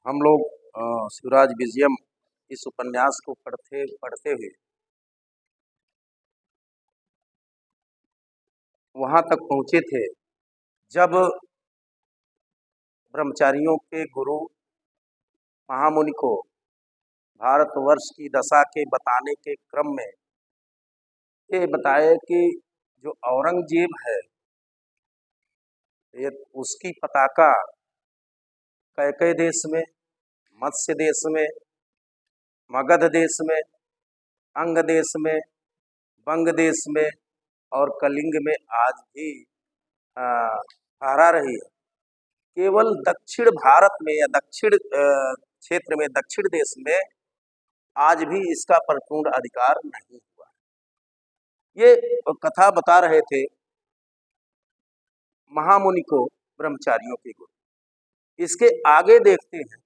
हम लोग शिवराज विजयम इस उपन्यास को पढ़ते पढ़ते हुए वहां तक पहुंचे थे जब ब्रह्मचारियों के गुरु महामुनि को भारतवर्ष की दशा के बताने के क्रम में ये बताया कि जो औरंगजेब है ये उसकी पताका कैकय देश में, मत्स्य देश में, मगध देश में, अंग देश में, बंग देश में और कलिंग में आज भी फहरा रही है। केवल दक्षिण भारत में या दक्षिण क्षेत्र में, दक्षिण देश में आज भी इसका परिपूर्ण अधिकार नहीं हुआ। ये कथा बता रहे थे महामुनि को ब्रह्मचारियों के गुरु। इसके आगे देखते हैं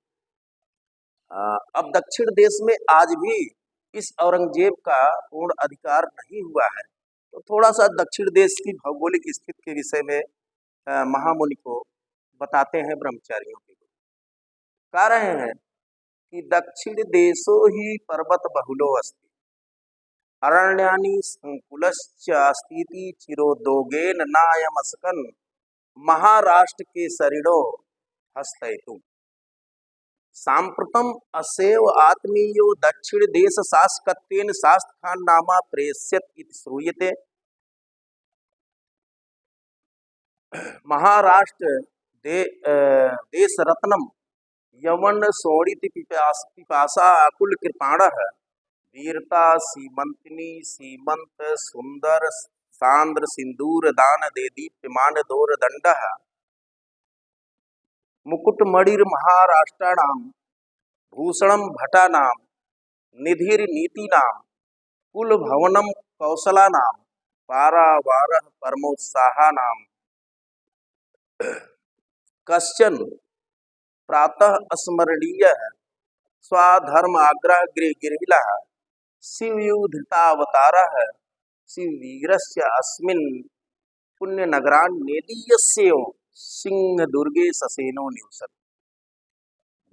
अब दक्षिण देश में आज भी इस औरंगजेब का पूर्ण अधिकार नहीं हुआ है। तो थोड़ा सा दक्षिण देश की भौगोलिक स्थिति के विषय में महामुनि को बताते हैं ब्रह्मचारियों के गुरु। कह रहे हैं कि दक्षिण देशो ही पर्वत बहुलो अस्ति अरण्यानि संकुलश्च अस्तीति चिरोद्योगेन नायमस्कन महाराष्ट्र के सरिणो हस्तयतु सांप्रतम असेव आत्मीयो दक्षिण देश शासकत्वेन शास्त्र खान नामा प्रेष्यत इति श्रूयते। महाराष्ट्र देश रत्नम यवन शोणित पिपासा आकुल कृपाणः वीरता सीमंतिनी सीमंत सुंदर सांद्र सिंदूर दान दे दीप्यमान दोर दंडः मुकुटमणिर महाराष्ट्राणाम भूषणम भटानाम निधिर नीतिनाम कुल भवनम कौशलानाम पारावारः परमोत्साहानाम कश्चन प्रातः स्मरणीयः स्वाधर्म आग्रह गृहिलः शिवयुधृतावतारः शिववीरस्य अस्मिन् पुण्यनगरान् नेदीयस्यो सिंहदुर्गे ससेनो निवसत्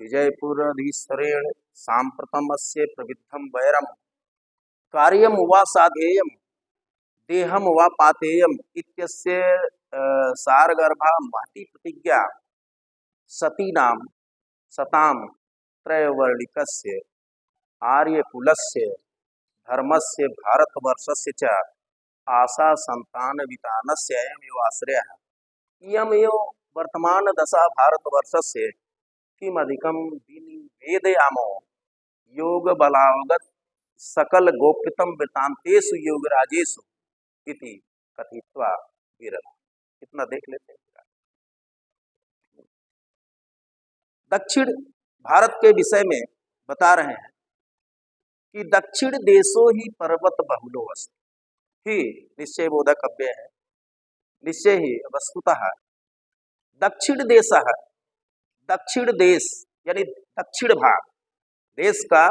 विजयपुराधीश्वरेण साम्प्रतमस्य प्रविद्धं वैरं कार्यं वा साधेयं देहं वा पातेयम् इत्यस्य सारगर्भा महती प्रतिज्ञा सतीनां सतां त्रयवर्णिकस्य आर्यकुलस्य धर्मस्य भारतवर्षस्य च आशा संतान वितानस्य अयमेव आश्रयः इयमेव वर्तमान दशा भारतवर्षस्य किमधिकं विनिवेदयामो योग बलावगत सकल गोप्यतम वृत्तांतेषु योगराजेषु इति कथित्वा विरल। इतना देख लेते हैं। दक्षिण भारत के विषय में बता रहे हैं कि दक्षिण देशो ही पर्वत बहुलो अस्ति ही निश्चय बोधक अव्यय है। निश्चय ही वस्तुतः दक्षिण देश यानी दक्षिण भाग देश का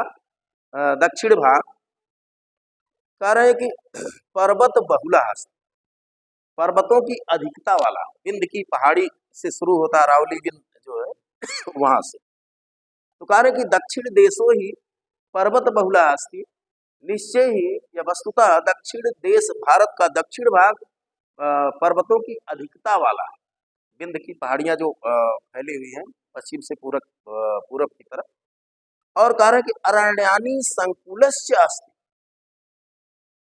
दक्षिण भाग कह रहे हैं कि पर्वत बहुला अस्ति पर्वतों की अधिकता वाला। विंध्य की पहाड़ी से शुरू होता अरावली विंध्य जो है वहां से। तो कह रहे कि दक्षिण देशो ही पर्वत बहुला अस्ति निश्चय ही या वस्तुतः दक्षिण देश भारत का दक्षिण भाग पर्वतों की अधिकता वाला है। विंध्य की पहाड़ियां जो फैली हुई हैं पश्चिम से पूरब की तरफ। और कह रहे कि अरण्यानि संकुलस्य अस्ति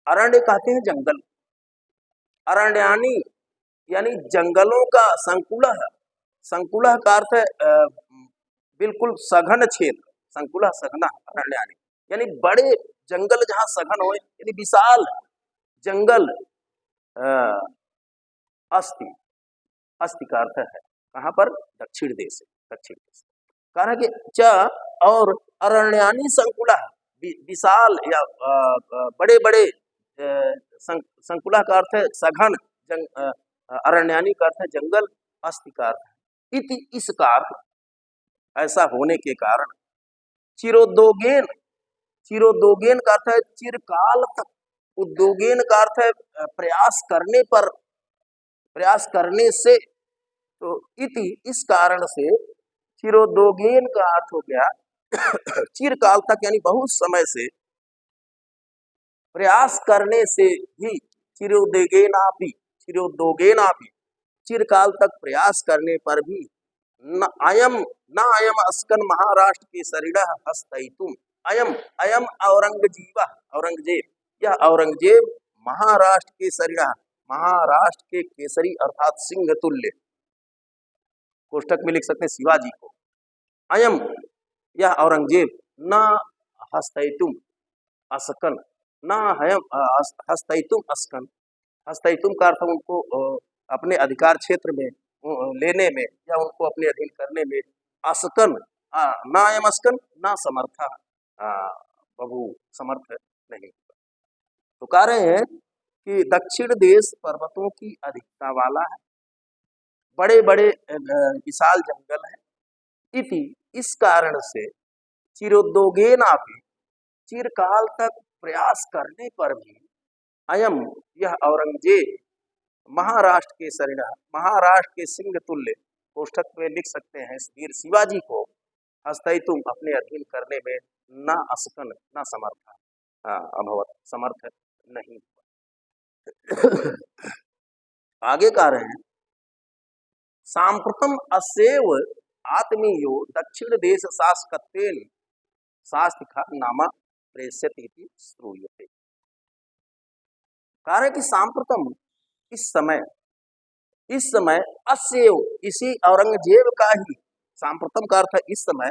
अरण्य कहते हैं जंगल। अरण्यानि यानी जंगलों का संकुलः संकुलः का अर्थ है बिल्कुल सघन क्षेत्र। संकुलः सघना अरण्यानि यानी बड़े जंगल जहाँ सघन हो यानी विशाल जंगल अस्ति अस्ति का अर्थ है कहाँ पर दक्षिण देश दक्षिण देश। कहा कि च और अरण्यानि संकुलः विशाल या बड़े बड़े संकुलः का अर्थ है सघन अरण्यानि का अर्थ है जंगल अस्ति का अर्थ है इति इस कार्य ऐसा होने के कारण चिरोद्योगेन चिरोद्योगेन का अर्थ है चिरकाल तक उद्योगेन का अर्थ है प्रयास करने पर प्रयास करने से। तो इति इस कारण से चिरोदोगेन का अर्थ हो गया चिरकाल तक, यानी बहुत समय से प्रयास करने से भी, चिरोदोगेनापि चिरकाल तक प्रयास करने पर भी न अयम अस्कन महाराष्ट्र के शरीर हस्तुम। अयम अयम औरंगजेब, यह औरंगजेब महाराष्ट्र के शरीर, महाराष्ट्र के केसरी अर्थात सिंह तुल्य, कोष्टक में लिख सकते हैं शिवाजी को। अयम, यह औरंगजेब, न हस्तुम अस्कन, न हस्तुम अस्कन, हस्तुम का अर्थ उनको अपने अधिकार क्षेत्र में लेने में या उनको अपने अधीन करने में, अस्कन न अयम अस्कन न समर्थ, बहु समर्थ नहीं। तो कह रहे हैं कि दक्षिण देश पर्वतों की अधिकता वाला है, बड़े बड़े विशाल जंगल है, इति इस कारण से चिरोदोगेनापि चिरकाल तक प्रयास करने पर भी, अयम यह औरंगजेब महाराष्ट्र के शरीर, महाराष्ट्र के सिंह तुल्य, कोष्ठक में लिख सकते हैं वीर शिवाजी को, हस्तुम अपने अधीन करने में न अस्कन न समर्थ, अभवत समर्थ नहीं। आगे कह रहे हैं सांप्रतम अस्यैव आत्मीयो दक्षिण देश शासकत्वेन शास्त्रिका नामा प्रेष्यति इति श्रूयते। कह रहे कि सांप्रतम इस समय अस्यैव इसी औरंगजेब का ही, सांप्रतम का अर्थ है इस समय,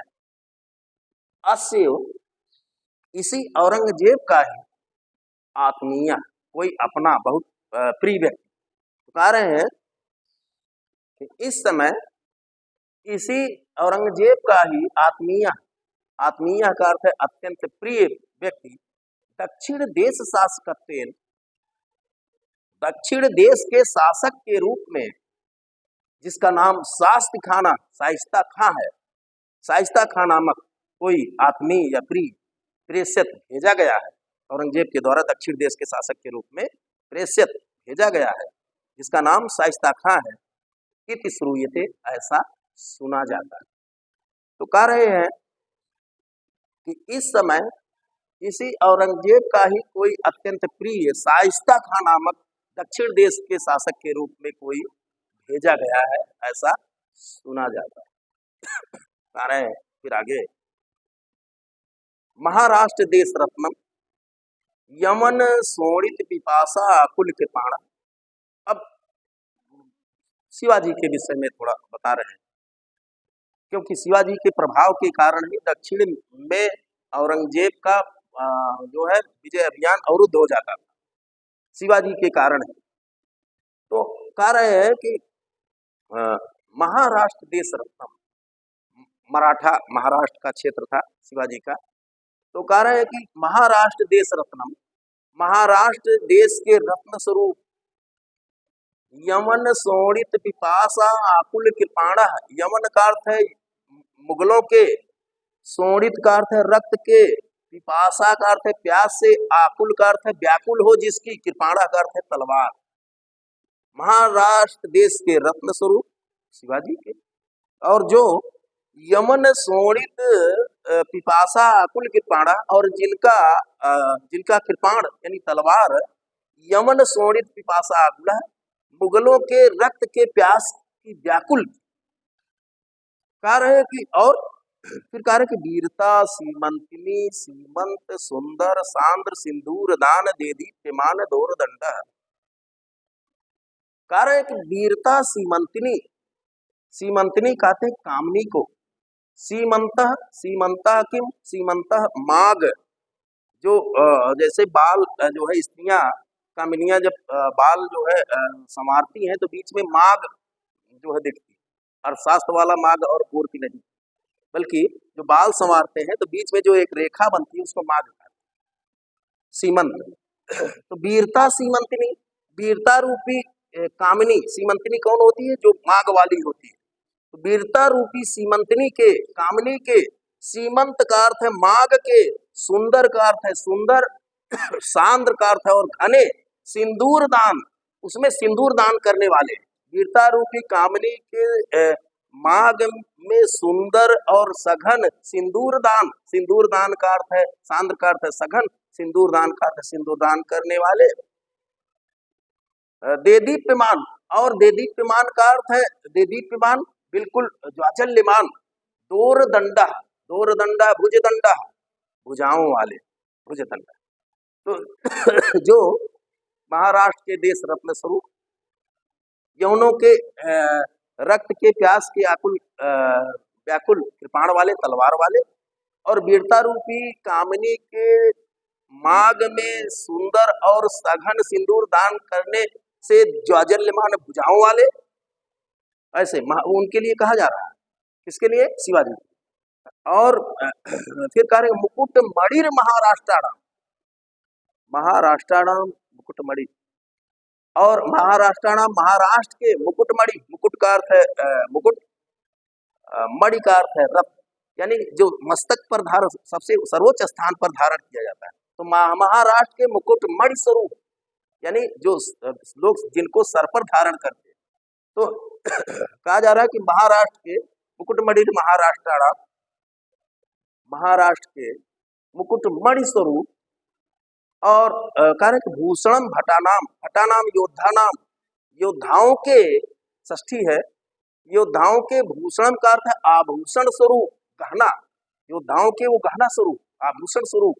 अस्यैव इसी औरंगजेब का ही आत्मीय, कोई अपना बहुत प्रिय व्यक्ति। कह रहे हैं कि इस समय इसी औरंगजेब का ही आत्मीय, आत्मीय का अर्थ है अत्यंत प्रिय व्यक्ति, दक्षिण देश शासकत्वेन, दक्षिण देश के शासक के रूप में, जिसका नाम शास्त्र खाना शाइस्ता खां है, शाइस्ता खां नामक कोई आत्मीय या प्रेषित भेजा गया है, औरंगजेब के द्वारा दक्षिण देश के शासक के रूप में प्रेषित भेजा गया है, जिसका नाम शाइस्ता खां है, इति श्रूयते, ऐसा सुना जाता है। तो कह रहे हैं कि इस समय इसी औरंगजेब का ही कोई अत्यंत प्रिय शाइस्ता खां नामक दक्षिण देश के शासक के रूप में कोई भेजा गया है, ऐसा सुना जाता है। कह रहे हैं फिर आगे, महाराष्ट्र देश रत्नम यमन शोणित पिपासा आकुल कृपाण। अब शिवाजी के विषय में थोड़ा बता रहे हैं, क्योंकि शिवाजी के प्रभाव के कारण ही दक्षिण में औरंगजेब का जो है विजय अभियान अवरुद्ध हो जाता था, शिवाजी के कारण है। तो कह रहे हैं कि महाराष्ट्र देश रत्नम, मराठा महाराष्ट्र का क्षेत्र था शिवाजी का, तो कह रहे हैं कि महाराष्ट्र देश रत्नम, महाराष्ट्र देश के रत्न स्वरूप, यमन शोणित पिपासा आकुल कृपाण, यमन का अर्थ है मुगलों के, शोणित का अर्थ है रक्त के, पिपासा का अर्थ है प्यास से, आकुल का अर्थ है व्याकुल हो जिसकी, कृपाणा का अर्थ है तलवार। महाराष्ट्र देश के रत्न स्वरूप शिवाजी के, और जो यमन शोणित पिपासा आकुल कृपाणा, और जिनका कृपाण यानी तलवार यमन शोणित पिपासा आकुल है, मुगलों के रक्त के प्यास की व्याकुल। कह रहे कि, और फिर कह रहे कि वीरता सीमंतिनी सीमंत सुंदर सांद्र सिंदूर दान दे दीप्यमान दौर दंड। कह रहे कि वीरता सीमंतिनी, सीमंतिनी कहते हैं कामनी को, सीमंत सीमंता किम सीमंत माग, जो जैसे बाल जो है स्त्रियां कामिनियां जब बाल जो है संवारती हैं तो बीच में माग जो है दिखती है, अर्थशास्त्र वाला माग और पूर्ति नहीं, बल्कि जो बाल संवारते हैं तो बीच में जो एक रेखा बनती है उसको माग कहते हैं, सीमंत। तो वीरता सीमंतिनी, वीरता रूपी कामिनी, सीमंतिनी कौन होती है, जो माग वाली होती है, तो वीरता रूपी सीमंतिनी के, कामिनी के, सीमंत का अर्थ है माग के, सुंदर का अर्थ है सुंदर, सांद्र का अर्थ है और घने, सिंदूर दान, उसमें सिंदूर दान करने वाले, वीरता रूपी कामिनी के माग में सुंदर और सघन सिंदूर दान, सिंदूर दान का अर्थ है सांद्र का अर्थ है सघन, सिंदूर दान का अर्थ है सिंदूर दान करने वाले। देदीप्यमान, और देदीप्यमान का अर्थ है देदीप्यमान बिल्कुल ज्वाजल्यमान, दोरदंडा, दोरदंडा भुजदंडा, भुजाओं वाले, भुजदंडा। तो जो महाराष्ट्र के देश रत्न स्वरूप, यौनों के रक्त के प्यास के आकुल व्याकुल कृपाण वाले, तलवार वाले, और वीरता रूपी कामनी के माग में सुंदर और सघन सिंदूर दान करने से ज्वाजल्यमान भुजाओं वाले, ऐसे उनके लिए कहा जा रहा है। किसके लिए? शिवाजी। और फिर कह रहे मुकुट मणिर महाराष्ट्राणाम, महाराष्ट्राणाम मुकुटमणि, और महाराष्ट्राणाम महाराष्ट्र के मुकुटमणि, मुकुट का अर्थ है मुकुट, मणि का अर्थ है रत्न, यानी जो मस्तक पर धारण, सबसे सर्वोच्च स्थान पर धारण किया जाता है। तो महाराष्ट्र के मुकुट मणि स्वरूप, यानी जो लोग जिनको सर पर धारण करते हैं, तो कहा जा रहा है कि महाराष्ट्र के मुकुटमणि महाराष्ट्राणाम, महाराष्ट्र के मुकुटमणि स्वरूप, और कार्य भूषणम भटानाम, भटानाम योद्धा नाम, योद्धाओं के, षष्ठी है, योद्धाओं के भूषण का अर्थ है आभूषण स्वरूप, गहना, योद्धाओं के वो गहना स्वरूप, आभूषण स्वरूप।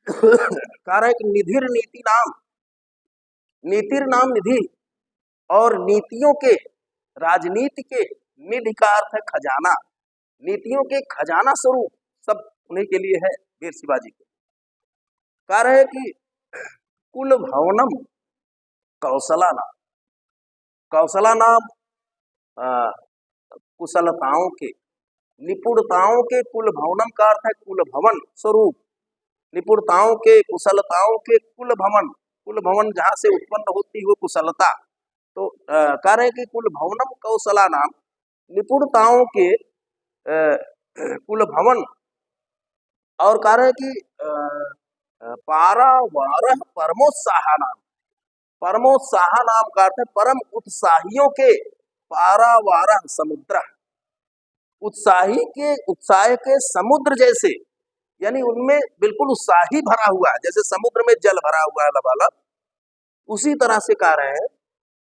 कार्य निधिर नीति नाम, नीतिर नाम निधि, और नीतियों के, राजनीति के, निधि का अर्थ है खजाना, नीतियों के खजाना स्वरूप, सब उन्हीं के लिए है वीर शिवाजी के। कार्य है कि कुल भवनम कौशला नाम, कौशला नाम कुशलताओं के, निपुणताओं के, कुल भवनम का अर्थ है कुल भवन स्वरूप, निपुणताओं के, कुशलताओं के, कुल भवन, कुल भवन जहाँ से उत्पन्न होती हो कुशलता, तो कार्य है कि कुल भवनम कौशला नाम, निपुणताओं के कुल भवन, और कार्य है कि पारावारह परमोत्साह नाम, परमोत्साह नाम का अर्थ है परम उत्साहियों के, पारावारह समुद्र, उत्साही के, उत्साह के समुद्र जैसे, यानी उनमें बिल्कुल उत्साह ही भरा हुआ है, जैसे समुद्र में जल भरा हुआ है लबालब, उसी तरह से कह रहे हैं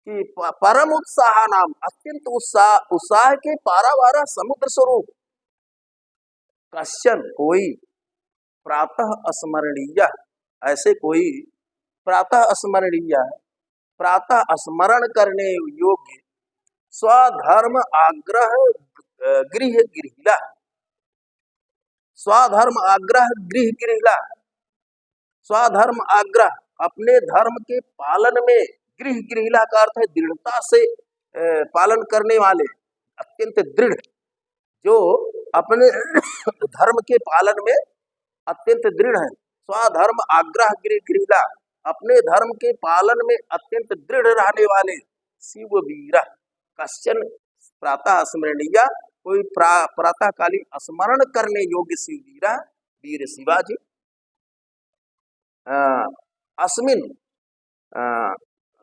कि परम उत्साह नाम, अत्यंत उत्साह, उत्साह के पारावारह समुद्र स्वरूप, कश्चन कोई, प्रातः स्मरणीय, ऐसे कोई प्रातः स्मरणीय, प्रातः स्मरण करने योग्य, स्वधर्म आग्रह गृह गृहिला, स्वधर्म आग्रह गृह गृहिला, स्वधर्म आग्रह अपने धर्म के पालन में, गृह गृहिला का अर्थ है दृढ़ता से पालन करने वाले, अत्यंत दृढ़, जो अपने धर्म के पालन में अत्यंत दृढ़ है। स्वधर्म आग्रह गृह गृहिला, अपने धर्म के पालन में अत्यंत दृढ़ रहने वाले शिव वीर, कश्चन प्रातः स्मरणीय, कोई प्रातःकालीन स्मरण करने योग्य शिव वीर, वीर शिवाजी। अस्मिन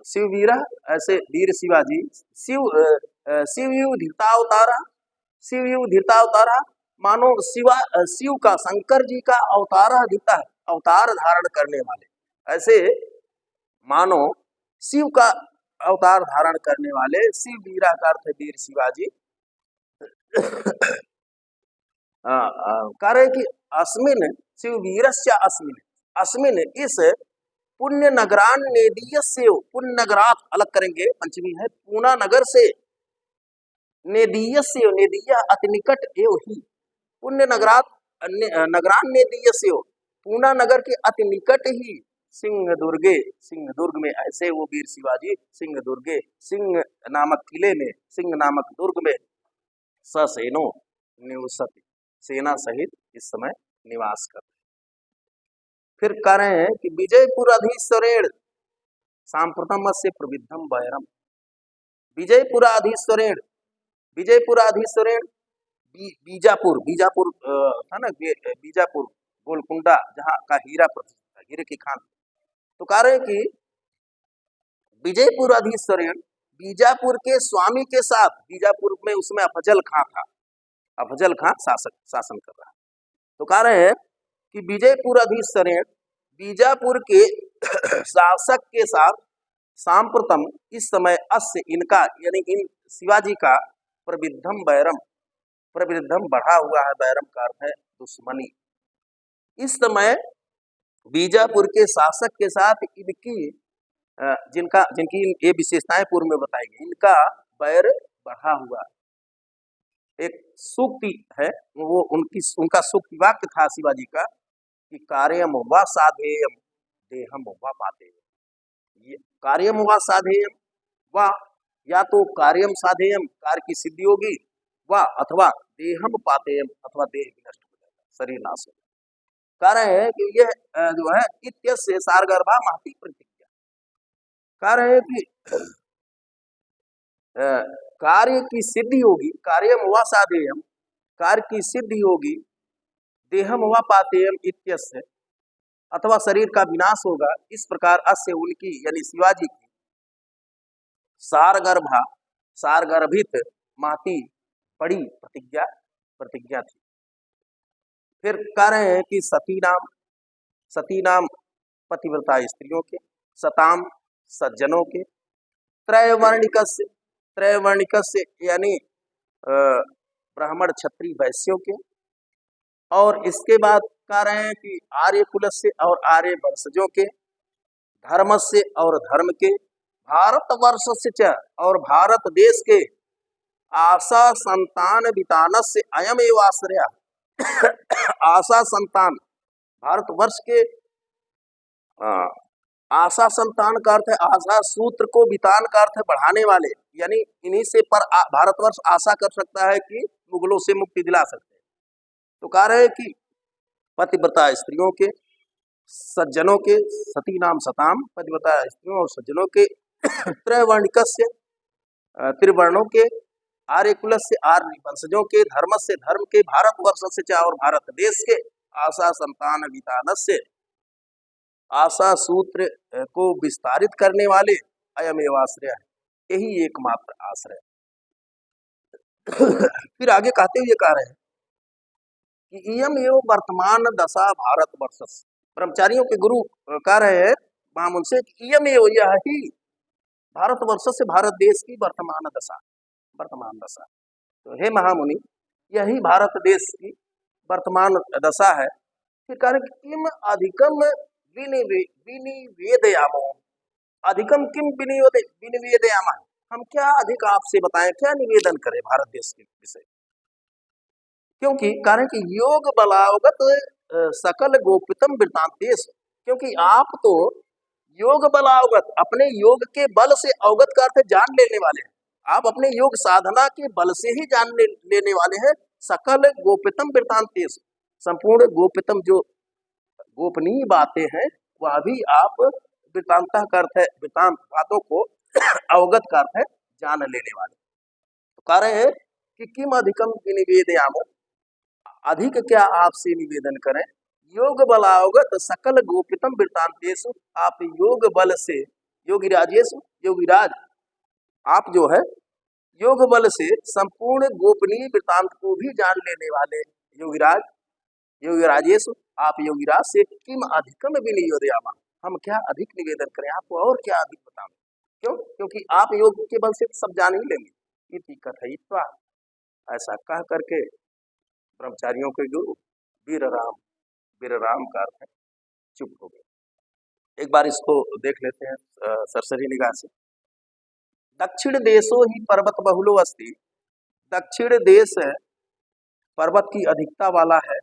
शिव वीर, ऐसे वीर शिवाजी, शिवयु धीरतावतारा, शिवयु धीरतावतारा, मानो शिव का, शंकर जी का अवतार धीता है, अवतार धारण करने वाले, ऐसे मानो शिव का अवतार धारण करने वाले शिव वीरा का अर्थ है वीर शिवाजी। कार्य कि अस्मिन शिव वीरस्य अस्मिन, अस्मिन इस पुण्य नगरान नेदीय से, पुण्य नगरात अलग करेंगे, पंचमी है, पूना नगर से, नेदीय से, नेदीय अति निकट एव ही, पुण्य नगरात, नगरान नेदीय से, पूना नगर के अति निकट ही, सिंह दुर्गे, सिंह दुर्ग में, ऐसे वो वीर शिवाजी सिंह दुर्गे, सिंह नामक किले में, सिंह नामक दुर्ग में, ससेनो निवसति, सेना सहित इस समय निवास कर। फिर कह रहे हैं कि विजयपुर अधीश्वरेण सांप्रतम से प्रविद्धम वैरम, विजयपुराधीश्वरेण, विजयपुराधीश्वरेण, बीजापुर, बीजापुर है ना, बीजापुर गोलकुंडा जहाँ का हीरा प्रतिष्ठित है, हीरे की खान, तो कह रहे हैं कि विजयपुराधीश्वरेण, बीजापुर के स्वामी के साथ, बीजापुर में उसमें अफजल खां था, अफजल खां शासन कर रहा है। तो कह रहे हैं कि विजयपुर अधिसरण बीजापुर के शासक के साथ सांप्रतम इस समय अस्य इनका यानी इन शिवाजी का प्रविद्धम बैरम, प्रविद्धम बढ़ा हुआ है, बैरम का अर्थ है दुश्मनी। इस समय बीजापुर के शासक के साथ इनकी जिनकी ये विशेषताएं पूर्व में बताई गई, इनका बैर बढ़ा हुआ। एक सूक्ति है, वो उनका सूक्ति वाक्य था शिवाजी का कि कार्यम व साधेयम देहम व पातेयम। ये कार्यम व साधेयम, व या तो कार्यम साधेयम, कार्य की सिद्धि होगी, व अथवा देहम पातेयम, अथवा देह नष्ट हो जाएगा, शरीर नाश हो जाएगा। कह रहे हैं कि यह जो है इत्यस्य सारगर्भा महती प्रतिज्ञा। कह रहे हैं कि कार्य की सिद्धि होगी, कार्यम व साधेयम, कार्य की सिद्धि होगी, देहम व पातेयम इत्यस्य, अथवा शरीर का विनाश होगा। इस प्रकार अस्य उनकी यानी शिवाजी की सारगर्भा, सारगर्भित महती बड़ी प्रतिज्ञा थी। फिर कह रहे हैं कि सती नाम पतिव्रता स्त्रियों के, सताम सज्जनों के, त्रैवर्णिकस्य यानी ब्राह्मण क्षत्रिय वैश्यों के, और इसके बाद कह रहे हैं कि आर्य कुल से और आर्य वंशजों के, धर्म से और धर्म के, भारतवर्ष से च और भारत देश के, आशा संतान वितानस से अयम एव आश्रय। आशा संतान भारतवर्ष के, आशा संतान का अर्थ है आशा सूत्र को, वितान का अर्थ है बढ़ाने वाले, यानी इन्हीं से पर भारतवर्ष आशा कर सकता है कि मुगलों से मुक्ति दिला सकते हैं। तो कह रहे हैं कि पतिव्रता स्त्रियों के, सज्जनों के, सती नाम सताम पतिव्रता स्त्रियों और सज्जनों के, त्रैवर्णिकस्य त्रिवर्णों के, आर्य कुल से आर्य वंशजों के, धर्म से धर्म के, भारतवर्ष से चाहे और भारत देश के, आशा संतान वितानस से आशा सूत्र को विस्तारित करने वाले, अयम एव आश्रय, यही एकमात्र आश्रय। फिर आगे कहते हुए कह रहे हैं कि इयम एव वर्तमान दशा भारतवर्ष। ब्रह्मचारियों के गुरु कह रहे हैं महामुनि से कि इयम एव, यह ही भारतवर्ष से भारत देश की वर्तमान दशा। तो हे महामुनि, यही भारत देश की वर्तमान दशा है। फिर कह रहे किम अधिकम विनिवेदयामो, अधिकम किम विनिवेदयामः, हम क्या अधिक आपसे बताएं, क्या निवेदन करें भारत देश के विषय। क्योंकि कारण कि योग बलावगत सकल गोपितम वृत्तांतेश, क्योंकि आप तो योग बलावगत अपने योग के बल से अवगत का अर्थ जान लेने वाले हैं। आप अपने योग साधना के बल से ही जान लेने वाले हैं। सकल गोपितम वृत्तांतेश, संपूर्ण गोपितम जो गोपनीय बातें हैं वह भी आप वृत्तांत का अर्थ है, वृत्तांत बातों को अवगत का अर्थ है जान लेने वाले। तो कह रहे हैं कि किम अधिकम विनिवेदयामो, अधिक क्या आपसे निवेदन करें, योग बलावगत सकल गोपितम वृत्तांतेषु, आप योग बल से, योगिराजेषु, योगिराज आप जो है योग बल से संपूर्ण गोपनीय वृत्तांत को भी जान लेने वाले योगिराज, योगिराजेषु आप योगिराज से किम अधिकम विनिवेदयामः, हम क्या अधिक निवेदन करें, आपको और क्या अधिक बताएं। क्यों? क्योंकि आप योग के बल से सब जान ही लेंगे। इति कथयित्वा, ऐसा कह करके ब्रह्मचारियों के गुरु वीरराम का अर्थ है चुप हो गए। एक बार इसको देख लेते हैं सरसरी निगाह से। दक्षिण देशो ही पर्वत बहुलो अस्ति, दक्षिण देश पर्वत की अधिकता वाला है।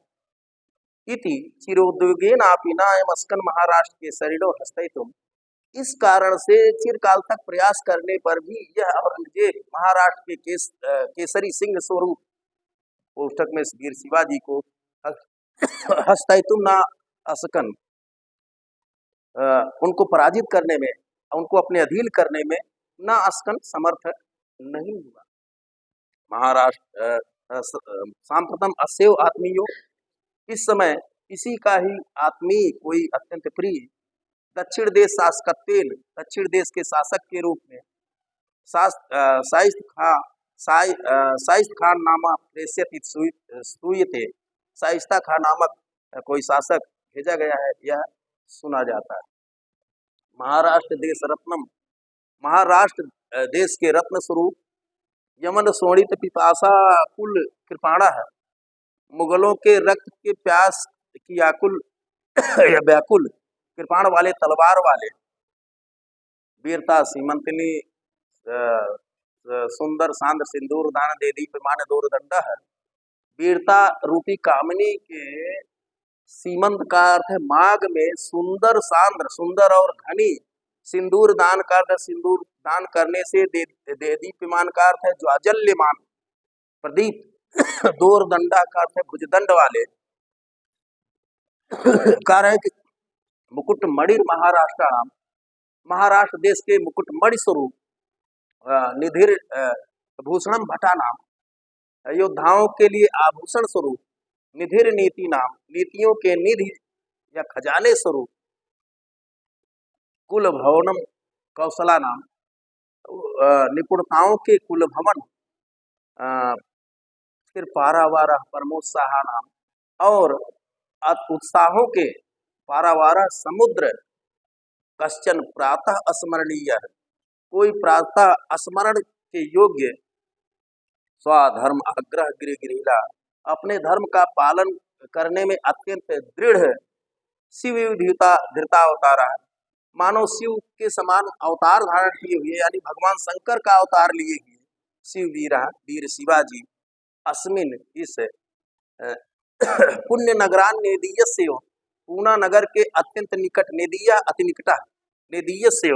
इति चिरोद्योगेन आपि नायम अस्कन महाराष्ट्र के शरीरो हस्तयितुम, इस कारण से चिरकाल तक प्रयास करने पर भी यह औरंगजेब महाराष्ट्र के केसरी सिंह स्वरूप कोष्ठक में वीर शिवाजी को हस्तयितुम ना अस्कन, उनको पराजित करने में, उनको अपने अधीन करने में ना अस्कन समर्थ नहीं हुआ। महाराष्ट्र सांप्रतम अस्यव आत्मीयो, इस समय इसी का ही आत्मीय कोई अत्यंत प्रिय दक्षिण देश शासकत्वेन, दक्षिण देश के शासक के रूप में शाइस्त खान नामा प्रेष्यति स्तूयते, शाइस्ता खान नामक कोई शासक भेजा गया है, यह सुना जाता है। महाराष्ट्र देश रत्नम, महाराष्ट्र देश के रत्न स्वरूप यमन शोणित पिपासा कुल कृपाणा है, मुगलों के रक्त के प्यास की आकुल या व्याकुल कृपाण वाले तलवार वाले, वीरता सीमंतनी सुंदर सांद्र सिंदूर दान दे दीप मान दूर दंडा है। वीरता रूपी कामनी के सीमंत का अर्थ है माग में सुंदर सांद्र, सुंदर और घनी, सिंदूर दान का अर्थ सिंदूर दान करने से, दे दीप्यमान का अर्थ है ज्वाजल्यमान प्रदीप, दूर दंडा का अर्थ है भुजदंड वाले। कार्य है कि मुकुट मणि महाराष्ट्र, महाराष्ट्र देश के मुकुट मणि स्वरूप निधिर भूषणम भटा नाम, योद्धाओं के लिए आभूषण स्वरूप, निधिर नीति नाम, नीतियों के निधि या खजाने स्वरूप, कुल भवनम कौशला नाम, निपुणताओं के कुल भवन, फिर पारावारा परमोत्साह नाम, और उत्साहों के पारावारा समुद्र, कश्चन प्रातः स्मरणीय, कोई प्रातः स्मरण के योग्य, स्वधर्म आग्रह गिरिगिरीला, अपने धर्म का पालन करने में अत्यंत दृढ़, शिव धृता अवतारा, मानो शिव के समान अवतार धारण किए हुए, यानी भगवान शंकर का अवतार लिए हुए शिव वीर शिवाजी, अस्मिन इस पुण्य नगरान नेदीय से, पूना नगर के अत्यंत निकट, नेदिया अति निकटा, नेदीय से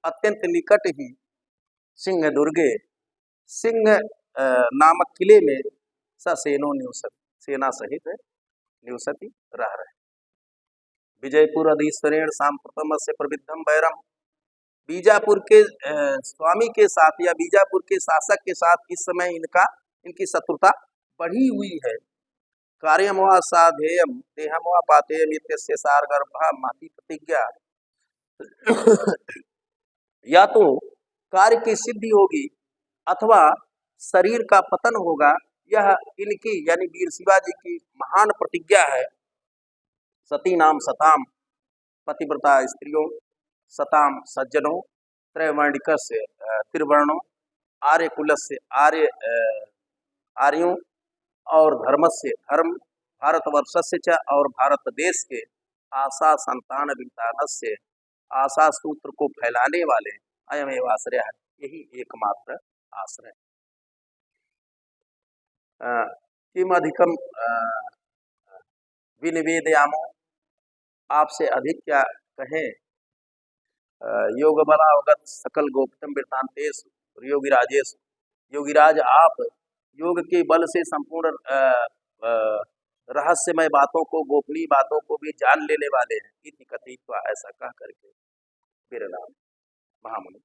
अत्यंत निकट ही, सिंह दुर्गे, सिंह नामक किले में ससेनो निवसति, सेना सहित निवसति रह रहे। विजयपुर अधीश्वरेण सांप्रतम से प्रविद्धम वैरम, बीजापुर के स्वामी के साथ या बीजापुर के शासक के साथ इस समय इनकी शत्रुता बढ़ी हुई है। कार्यम वा साधेयम देहम वा पातेयम इत्यस्य सारगर्भा महती प्रतिज्ञा, या तो कार्य की सिद्धि होगी अथवा शरीर का पतन होगा, यह इनकी यानी वीर शिवाजी की महान प्रतिज्ञा है। सती नाम सताम, पतिव्रता स्त्रियों, सताम सज्जनों, त्रैवर्णिक से त्रिवर्णों, आर्य कुल से आर्यों, और धर्म से धर्म, भारतवर्ष से और भारत देश के, आशा संतान वितान से, आशा सूत्र को फैलाने वाले, अयम एव आश्रय है, यही एकमात्र आश्रय। किम अधिकम विनिवेदयामो, आपसे अधिक क्या कहें, योग बलावगत सकल गोप्तम वृत्तांतेश योगिराजेश, योगिराज आप योग के बल से संपूर्ण रहस्यमय बातों को, गोपनीय बातों को भी जान लेने वाले हैं। इति कथित्वा, ऐसा कह करके विरलाम महामुनि।